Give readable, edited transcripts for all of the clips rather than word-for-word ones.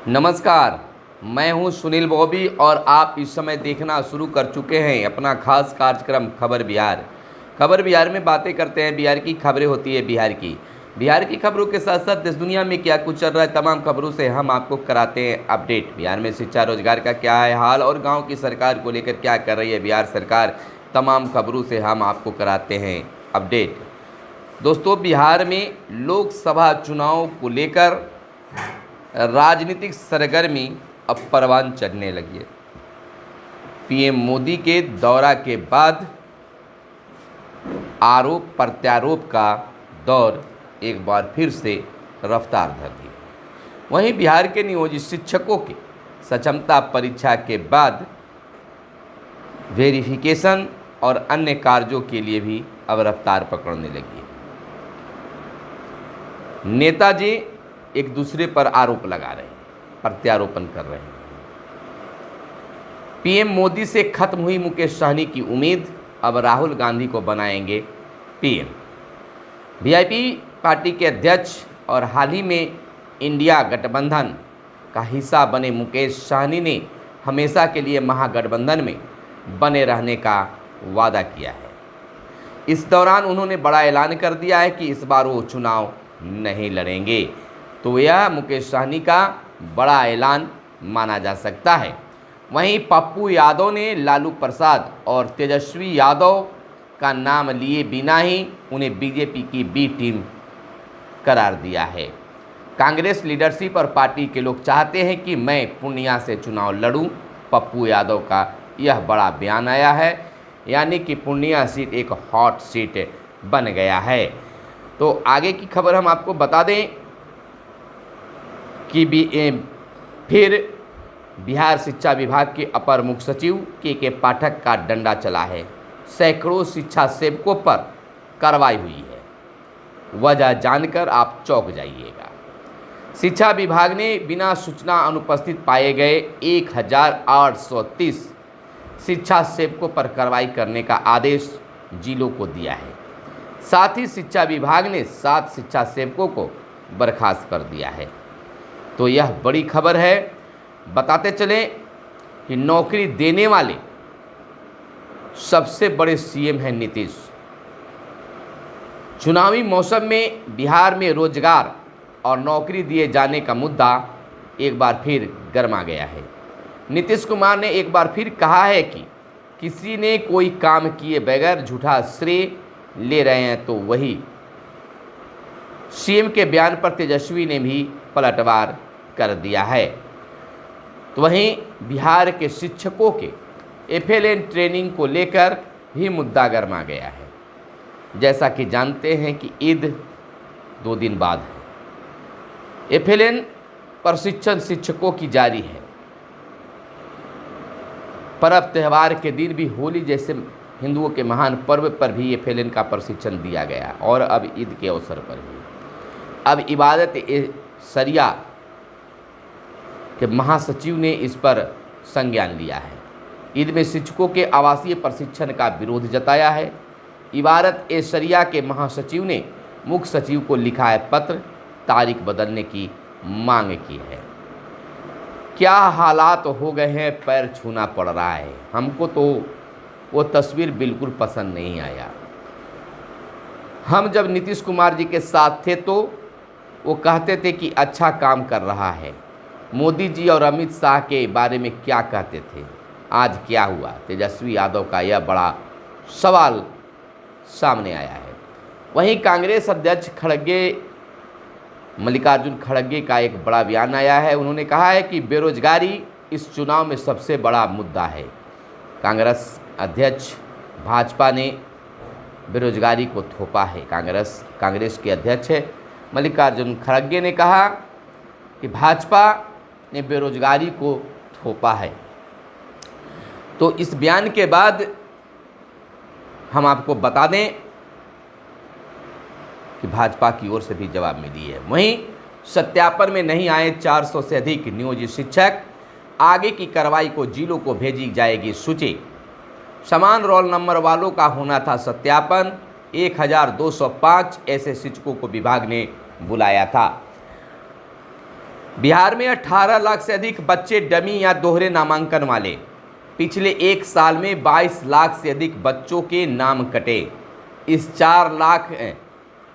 नमस्कार, मैं हूं सुनील बॉबी और आप इस समय देखना शुरू कर चुके हैं अपना खास कार्यक्रम खबर बिहार। खबर बिहार में बातें करते हैं, बिहार की खबरें होती है बिहार की खबरों के साथ साथ देश दुनिया में क्या कुछ चल रहा है तमाम खबरों से हम आपको कराते हैं अपडेट। बिहार में शिक्षा रोजगार का क्या है हाल और गाँव की सरकार को लेकर क्या कर रही है बिहार सरकार, तमाम खबरों से हम आपको कराते हैं अपडेट। दोस्तों, बिहार में लोकसभा चुनाव को लेकर राजनीतिक सरगर्मी अब परवान चढ़ने लगी है। पीएम मोदी के दौरा के बाद आरोप प्रत्यारोप का दौर एक बार फिर से रफ्तार धर ली। वहीं बिहार के नियोजित शिक्षकों के सक्षमता परीक्षा के बाद वेरिफिकेशन और अन्य कार्यों के लिए भी अब रफ्तार पकड़ने लगी है। नेताजी एक दूसरे पर आरोप लगा रहे हैं, प्रत्यारोपण कर रहे हैं। पीएम मोदी से खत्म हुई मुकेश सहनी की उम्मीद, अब राहुल गांधी को बनाएंगे पीएम। वीआईपी पार्टी के अध्यक्ष और हाल ही में इंडिया गठबंधन का हिस्सा बने मुकेश सहनी ने हमेशा के लिए महागठबंधन में बने रहने का वादा किया है। इस दौरान उन्होंने बड़ा ऐलान कर दिया है कि इस बार वो चुनाव नहीं लड़ेंगे, तो यह मुकेश सहनी का बड़ा ऐलान माना जा सकता है। वहीं पप्पू यादव ने लालू प्रसाद और तेजस्वी यादव का नाम लिए बिना ही उन्हें बीजेपी की बी टीम करार दिया है। कांग्रेस लीडरशिप और पार्टी के लोग चाहते हैं कि मैं पूर्णिया से चुनाव लड़ूं। पप्पू यादव का यह बड़ा बयान आया है, यानी कि पूर्णिया सीट एक हॉट सीट बन गया है। तो आगे की खबर हम आपको बता दें कि फिर बिहार शिक्षा विभाग के अपर मुख्य सचिव के पाठक का डंडा चला है। सैकड़ों शिक्षा सेवकों पर कार्रवाई हुई है। वजह जानकर आप चौंक जाइएगा। शिक्षा विभाग ने बिना सूचना अनुपस्थित पाए गए 1830 शिक्षा सेवकों पर कार्रवाई करने का आदेश जिलों को दिया है। साथ ही शिक्षा विभाग ने 7 शिक्षा सेवकों को बर्खास्त कर दिया है। तो यह बड़ी खबर है। बताते चलें कि नौकरी देने वाले सबसे बड़े सीएम हैं नीतीश। चुनावी मौसम में बिहार में रोजगार और नौकरी दिए जाने का मुद्दा एक बार फिर गर्मा गया है। नीतीश कुमार ने एक बार फिर कहा है कि किसी ने कोई काम किए बगैर झूठा श्रेय ले रहे हैं तो वही। सीएम के बयान पर तेजस्वी ने भी पलटवार कर दिया है। तो वहीं बिहार के शिक्षकों के एफएलएन ट्रेनिंग को लेकर भी मुद्दा गर्मा गया है। जैसा कि जानते हैं कि ईद 2 दिन बाद है। एफएलएन प्रशिक्षण शिक्षकों की जारी है। पर्व त्यौहार के दिन भी होली जैसे हिंदुओं के महान पर्व पर भी एफएलएन का प्रशिक्षण दिया गया और अब ईद के अवसर पर भी। अब इबादत शरिया के महासचिव ने इस पर संज्ञान लिया है। ईद में शिक्षकों के आवासीय प्रशिक्षण का विरोध जताया है। इबादत शरिया के महासचिव ने मुख्य सचिव को लिखा है पत्र, तारीख बदलने की मांग की है। क्या हालात हो गए हैं, पैर छूना पड़ रहा है। हमको तो वो तस्वीर बिल्कुल पसंद नहीं आया। हम जब नीतीश कुमार जी के साथ थे तो वो कहते थे कि अच्छा काम कर रहा है। मोदी जी और अमित शाह के बारे में क्या कहते थे, आज क्या हुआ। तेजस्वी यादव का यह बड़ा सवाल सामने आया है। वहीं कांग्रेस अध्यक्ष मल्लिकार्जुन खड़गे का एक बड़ा बयान आया है। उन्होंने कहा है कि बेरोजगारी इस चुनाव में सबसे बड़ा मुद्दा है। कांग्रेस अध्यक्ष भाजपा ने बेरोजगारी को थोपा है। कांग्रेस के अध्यक्ष मल्लिकार्जुन खड़गे ने कहा कि भाजपा ने बेरोजगारी को थोपा है। तो इस बयान के बाद हम आपको बता दें कि भाजपा की ओर से भी जवाब मिली है। वहीं सत्यापन में नहीं आए 400 से अधिक नियोजित शिक्षक, आगे की कार्रवाई को जिलों को भेजी जाएगी सूची। समान रोल नंबर वालों का होना था सत्यापन। 1205 ऐसे शिक्षकों को विभाग ने बुलाया था। बिहार में 18 लाख से अधिक बच्चे डमी या दोहरे नामांकन वाले। पिछले एक साल में 22 लाख से अधिक बच्चों के नाम कटे।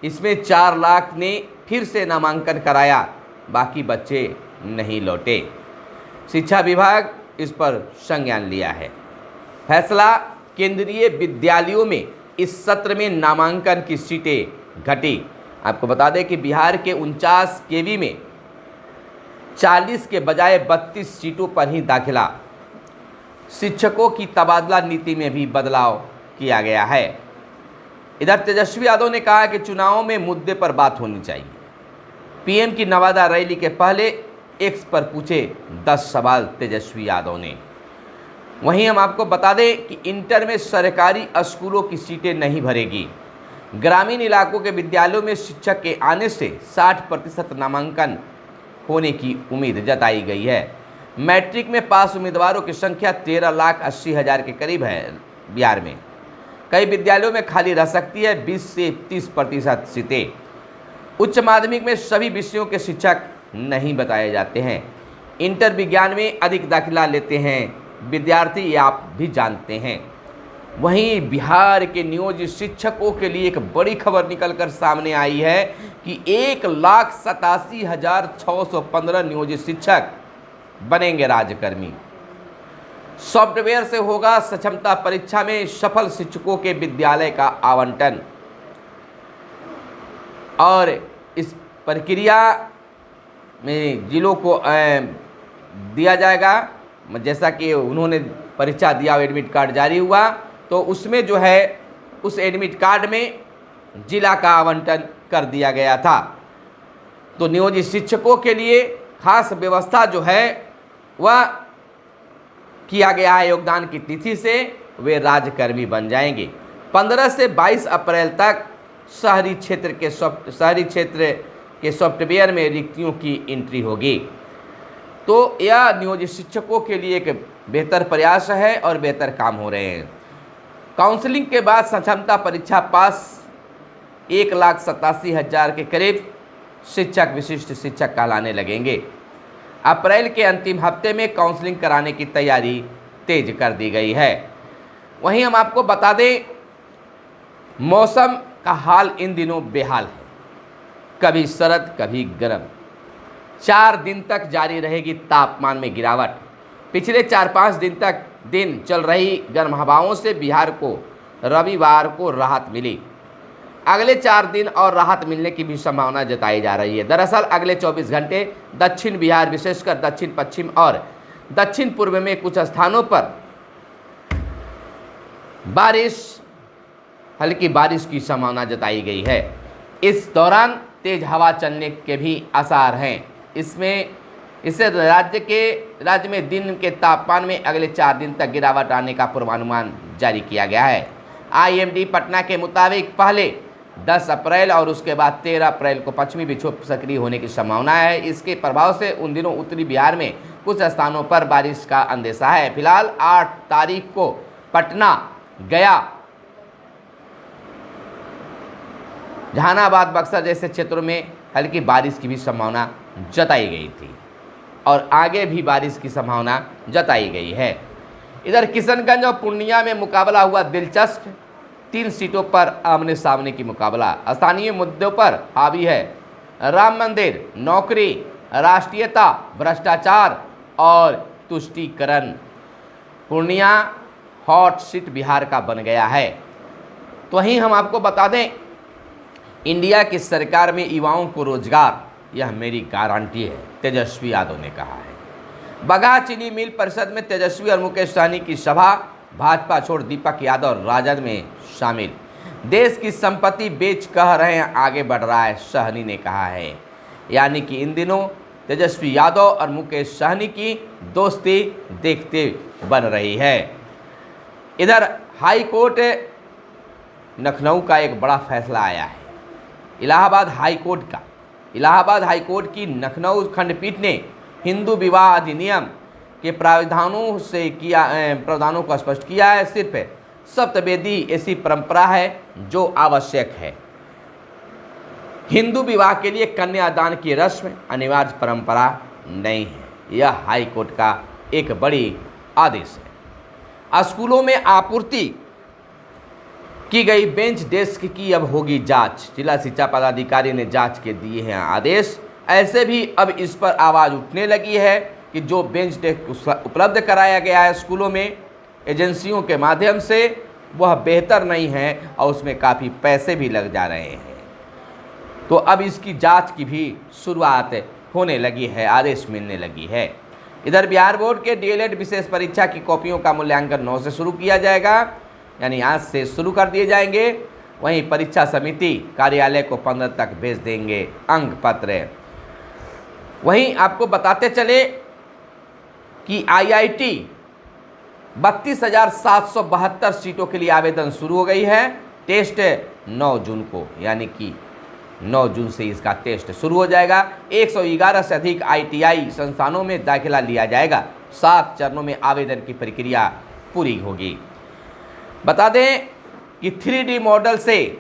इसमें 4 लाख ने फिर से नामांकन कराया, बाकी बच्चे नहीं लौटे। शिक्षा विभाग इस पर संज्ञान लिया है। फैसला, केंद्रीय विद्यालयों में इस सत्र में नामांकन की सीटें घटी। आपको बता दें कि बिहार के 49 केवी में 40 के बजाय 32 सीटों पर ही दाखिला। शिक्षकों की तबादला नीति में भी बदलाव किया गया है। इधर तेजस्वी यादव ने कहा कि चुनावों में मुद्दे पर बात होनी चाहिए। पीएम की नवादा रैली के पहले एक्स पर पूछे 10 सवाल तेजस्वी यादव ने। वहीं हम आपको बता दें कि इंटर में सरकारी स्कूलों की सीटें नहीं भरेगी। ग्रामीण इलाकों के विद्यालयों में शिक्षक के आने से 60% नामांकन होने की उम्मीद जताई गई है। मैट्रिक में पास उम्मीदवारों की संख्या 13,80,000 के करीब है बिहार में। कई विद्यालयों में खाली रह सकती है 20 से 30% सीटें। उच्च माध्यमिक में सभी विषयों के शिक्षक नहीं बताए जाते हैं। इंटर विज्ञान में अधिक दाखिला लेते हैं विद्यार्थी, ये आप भी जानते हैं। वहीं बिहार के नियोजित शिक्षकों के लिए एक बड़ी खबर निकलकर सामने आई है कि 1,87,615 नियोजित शिक्षक बनेंगे राज्यकर्मी। सॉफ्टवेयर से होगा सक्षमता परीक्षा में सफल शिक्षकों के विद्यालय का आवंटन, और इस प्रक्रिया में जिलों को दिया जाएगा। जैसा कि उन्होंने परीक्षा दिया, एडमिट कार्ड जारी हुआ, तो उसमें जो है उस एडमिट कार्ड में जिला का आवंटन कर दिया गया था। तो नियोजित शिक्षकों के लिए खास व्यवस्था जो है वह किया गया है। योगदान की तिथि से वे राज्यकर्मी बन जाएंगे। 15 से 22 अप्रैल तक शहरी क्षेत्र के सॉफ्टवेयर में रिक्तियों की एंट्री होगी। तो यह नियोजित शिक्षकों के लिए एक बेहतर प्रयास है और बेहतर काम हो रहे हैं। काउंसलिंग के बाद सक्षमता परीक्षा पास 1,87,000 के करीब शिक्षक विशिष्ट शिक्षक कहलाने लगेंगे। अप्रैल के अंतिम हफ्ते में काउंसलिंग कराने की तैयारी तेज कर दी गई है। वहीं हम आपको बता दें, मौसम का हाल इन दिनों बेहाल है। कभी शरद कभी गर्म। 4 दिन तक जारी रहेगी तापमान में गिरावट। पिछले 4-5 दिन तक चल रही गर्म हवाओं से बिहार को रविवार को राहत मिली। अगले 4 दिन और राहत मिलने की भी संभावना जताई जा रही है। दरअसल अगले 24 घंटे दक्षिण बिहार, विशेषकर दक्षिण पश्चिम और दक्षिण पूर्व में कुछ स्थानों पर हल्की बारिश की संभावना जताई गई है। इस दौरान तेज हवा चलने के भी आसार हैं। इससे राज्य में दिन के तापमान में अगले 4 दिन तक गिरावट आने का पूर्वानुमान जारी किया गया है। IMD पटना के मुताबिक पहले 10 अप्रैल और उसके बाद 13 अप्रैल को पश्चिमी विक्षोभ सक्रिय होने की संभावना है। इसके प्रभाव से उन दिनों उत्तरी बिहार में कुछ स्थानों पर बारिश का अंदेशा है। फिलहाल 8 तारीख को पटना, गया, जहानाबाद, बक्सर जैसे क्षेत्रों में हल्की बारिश की भी संभावना जताई गई थी और आगे भी बारिश की संभावना जताई गई है। इधर किशनगंज और पूर्णिया में मुकाबला हुआ दिलचस्प। 3 सीटों पर आमने सामने की मुकाबला। स्थानीय मुद्दों पर हावी है। राम मंदिर, नौकरी, राष्ट्रीयता, भ्रष्टाचार और तुष्टीकरण। पूर्णिया हॉट सीट बिहार का बन गया है। तो वहीं हम आपको बता दें, इंडिया की सरकार में युवाओं को रोजगार, यह मेरी गारंटी है, तेजस्वी यादव ने कहा है। बगहा चीनी मिल परिषद में तेजस्वी और मुकेश सहनी की सभा। भाजपा छोड़ दीपक यादव राजद में शामिल। देश की संपत्ति बेच कह रहे हैं आगे बढ़ रहा है, सहनी ने कहा है। यानी कि इन दिनों तेजस्वी यादव और मुकेश सहनी की दोस्ती देखते बन रही है। इधर हाई कोर्ट लखनऊ का एक बड़ा फैसला आया है। इलाहाबाद हाई कोर्ट की लखनऊ खंडपीठ ने हिंदू विवाह अधिनियम के प्रावधानों को स्पष्ट किया है। सिर्फ सप्तवेदी ऐसी परंपरा है जो आवश्यक है। हिंदू विवाह के लिए कन्यादान की रस्म अनिवार्य परंपरा नहीं है। यह हाई कोर्ट का एक बड़ी आदेश है। स्कूलों में आपूर्ति की गई बेंच डेस्क की अब होगी जांच। जिला शिक्षा पदाधिकारी ने जांच के दिए हैं आदेश। ऐसे भी अब इस पर आवाज़ उठने लगी है कि जो बेंच डेस्क उपलब्ध कराया गया है स्कूलों में एजेंसियों के माध्यम से, वह बेहतर नहीं है और उसमें काफ़ी पैसे भी लग जा रहे हैं। तो अब इसकी जांच की भी शुरुआत होने लगी है, आदेश मिलने लगी है। इधर बिहार बोर्ड के डीएलएड विशेष परीक्षा की कॉपियों का मूल्यांकन 9 से शुरू किया जाएगा, यानी आज से शुरू कर दिए जाएंगे। वहीं परीक्षा समिति कार्यालय को 15 तक भेज देंगे अंक पत्र। वहीं आपको बताते चले कि आईआईटी 32,772 सीटों के लिए आवेदन शुरू हो गई है। टेस्ट 9 जून को, यानी कि 9 जून से इसका टेस्ट शुरू हो जाएगा। 111 से अधिक आईटीआई संस्थानों में दाखिला लिया जाएगा। 7 चरणों में आवेदन की प्रक्रिया पूरी होगी। बता दें कि 3D मॉडल से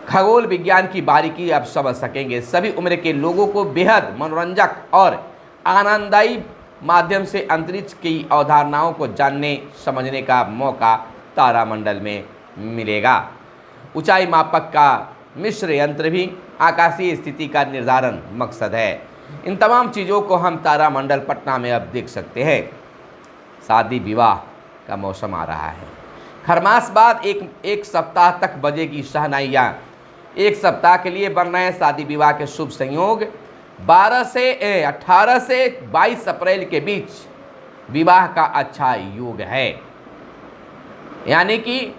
खगोल विज्ञान की बारीकी अब समझ सकेंगे। सभी उम्र के लोगों को बेहद मनोरंजक और आनंददायी माध्यम से अंतरिक्ष की अवधारणाओं को जानने समझने का मौका तारामंडल में मिलेगा। ऊंचाई मापक का मिश्र यंत्र भी आकाशीय स्थिति का निर्धारण मकसद है। इन तमाम चीज़ों को हम तारामंडल पटना में अब देख सकते हैं। शादी विवाह का मौसम आ रहा है। खरमास बाद एक सप्ताह तक बजेगी शहनाइयाँ। एक सप्ताह के लिए बन रहे हैं शादी विवाह के शुभ संयोग। 18 से 22 अप्रैल के बीच विवाह का अच्छा योग है, यानी कि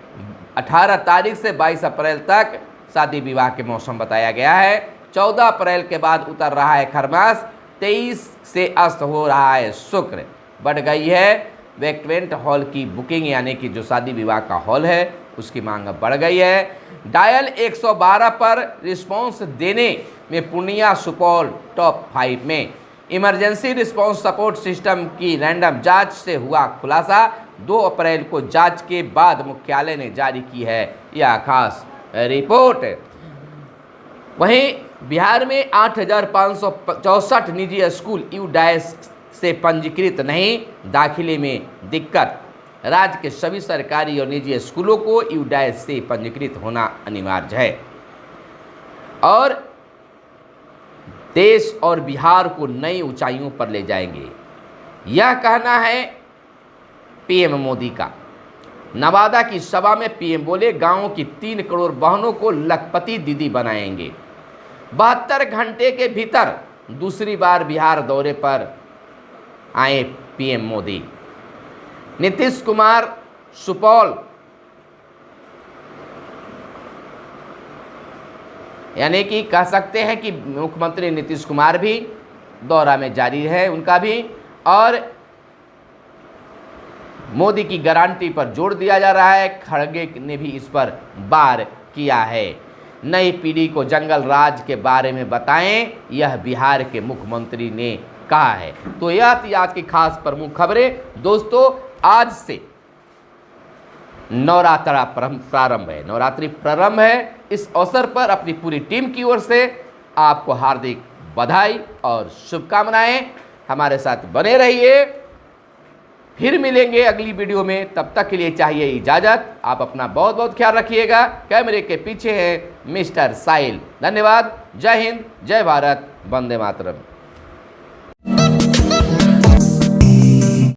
18 तारीख से 22 अप्रैल तक शादी विवाह के मौसम बताया गया है। 14 अप्रैल के बाद उतर रहा है खरमास। 23 से अस्त हो रहा है शुक्र। बढ़ गई है वेक्टेंट हॉल की बुकिंग, यानी कि जो शादी विवाह का हॉल है उसकी मांग बढ़ गई है। डायल 112 पर रिस्पॉन्स देने में पूर्णिया सुपौल टॉप 5 में। इमरजेंसी रिस्पॉन्स सपोर्ट सिस्टम की रैंडम जांच से हुआ खुलासा। 2 अप्रैल को जांच के बाद मुख्यालय ने जारी की है यह खास रिपोर्ट। वहीं बिहार में 8,564 निजी स्कूल यूडाइस से पंजीकृत नहीं, दाखिले में दिक्कत। राज्य के सभी सरकारी और निजी स्कूलों को यूडाइस से पंजीकृत होना अनिवार्य है और देश और बिहार को नई ऊंचाइयों पर ले जाएंगे, यह कहना है पीएम मोदी का। नवादा की सभा में पीएम बोले, गांवों की 3 करोड़ बहनों को लखपति दीदी बनाएंगे। 72 घंटे के भीतर दूसरी बार बिहार दौरे पर आए पीएम मोदी। नीतीश कुमार सुपौल, यानी कि कह सकते हैं कि मुख्यमंत्री नीतीश कुमार भी दौरा में जारी है उनका भी, और मोदी की गारंटी पर जोर दिया जा रहा है। खड़गे ने भी इस पर वार किया है। नई पीढ़ी को जंगल राज के बारे में बताएं, यह बिहार के मुख्यमंत्री ने कहा है। तो यह थी आज की खास प्रमुख खबरें। दोस्तों, आज से नवरात्रि प्रारंभ है। इस अवसर पर अपनी पूरी टीम की ओर से आपको हार्दिक बधाई और शुभकामनाएं। हमारे साथ बने रहिए, फिर मिलेंगे अगली वीडियो में। तब तक के लिए चाहिए इजाज़त। आप अपना बहुत बहुत ख्याल रखिएगा। कैमरे के पीछे है मिस्टर साहिल। धन्यवाद। जय हिंद, जय भारत, वंदे मातरम।